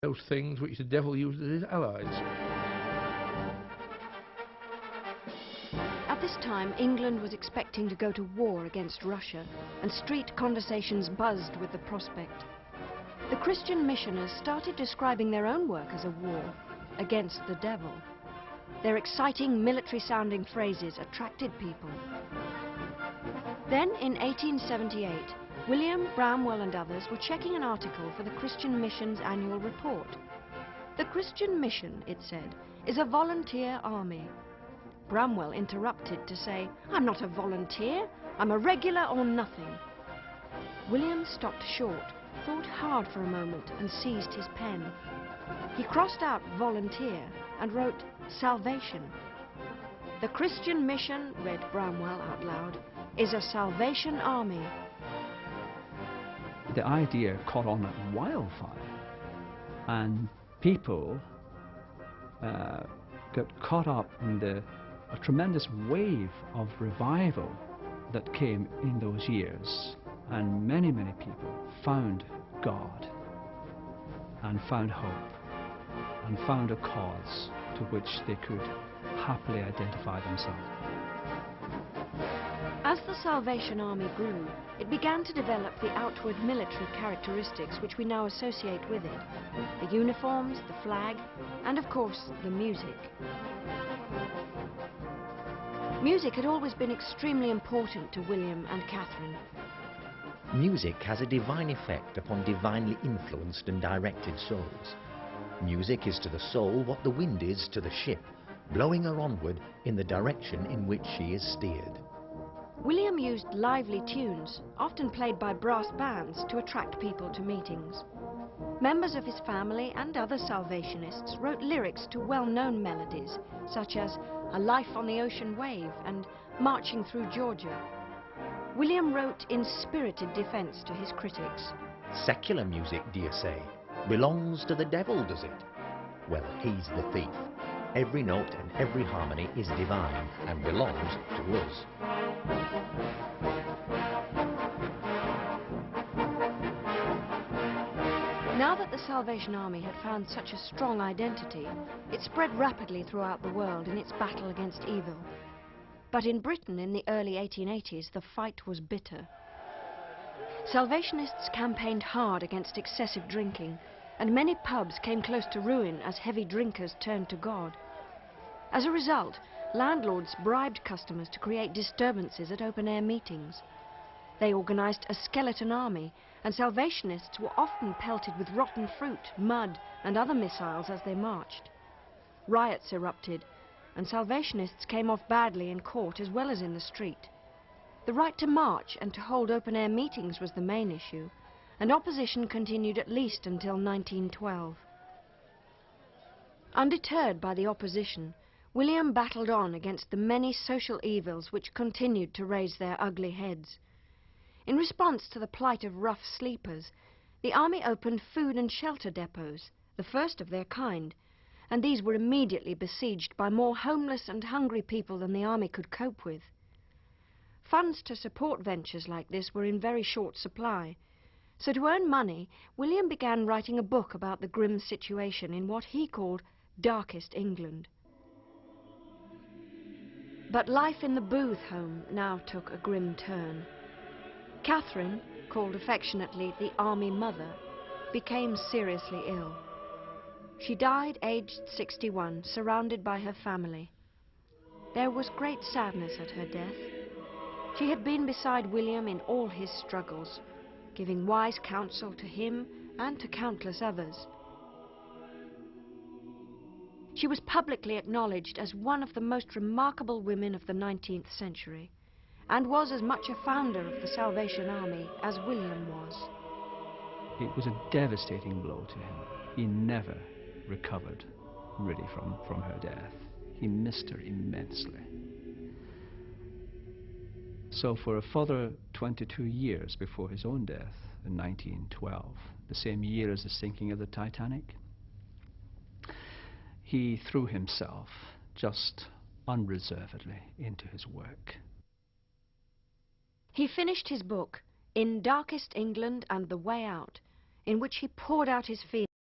those things which the devil used as his allies. At this time, England was expecting to go to war against Russia, and street conversations buzzed with the prospect. The Christian missioners started describing their own work as a war against the devil. Their exciting military-sounding phrases attracted people. Then, in 1878, William, Bramwell and others were checking an article for the Christian Mission's annual report. The Christian Mission, it said, is a volunteer army. Bramwell interrupted to say, "I'm not a volunteer, I'm a regular or nothing." William stopped short, thought hard for a moment and seized his pen. He crossed out volunteer and wrote salvation. "The Christian Mission," read Bramwell out loud, "is a salvation army." The idea caught on like wildfire, and people got caught up in a tremendous wave of revival that came in those years, and many people found God and found hope and found a cause to which they could happily identify themselves. As the Salvation Army grew, it began to develop the outward military characteristics which we now associate with it: the uniforms, the flag, and of course the music. Music had always been extremely important to William and Catherine. Music has a divine effect upon divinely influenced and directed souls. Music is to the soul what the wind is to the ship, blowing her onward in the direction in which she is steered. William used lively tunes, often played by brass bands, to attract people to meetings. Members of his family and other Salvationists wrote lyrics to well-known melodies, such as "A Life on the Ocean Wave" and "Marching Through Georgia." William wrote in spirited defense to his critics. Secular music, do you say, belongs to the devil, does it? Well, he's the thief. Every note and every harmony is divine and belongs to us. Now that the Salvation Army had found such a strong identity, it spread rapidly throughout the world in its battle against evil. But in Britain in the early 1880s, the fight was bitter. Salvationists campaigned hard against excessive drinking, and many pubs came close to ruin as heavy drinkers turned to God. As a result, landlords bribed customers to create disturbances at open-air meetings. They organized a skeleton army, and Salvationists were often pelted with rotten fruit, mud, and other missiles as they marched. Riots erupted, and Salvationists came off badly in court as well as in the street. The right to march and to hold open-air meetings was the main issue, and opposition continued at least until 1912. Undeterred by the opposition, William battled on against the many social evils which continued to raise their ugly heads. In response to the plight of rough sleepers, the army opened food and shelter depots, the first of their kind, and these were immediately besieged by more homeless and hungry people than the army could cope with. Funds to support ventures like this were in very short supply, so to earn money, William began writing a book about the grim situation in what he called Darkest England. But life in the Booth home now took a grim turn. Catherine, called affectionately the Army Mother, became seriously ill. She died aged 61, surrounded by her family. There was great sadness at her death. She had been beside William in all his struggles, giving wise counsel to him and to countless others. She was publicly acknowledged as one of the most remarkable women of the 19th century, and was as much a founder of the Salvation Army as William was. It was a devastating blow to him. He never recovered really from her death. He missed her immensely. So for a further 22 years before his own death in 1912, the same year as the sinking of the Titanic, he threw himself just unreservedly into his work. He finished his book, In Darkest England and the Way Out, in which he poured out his feelings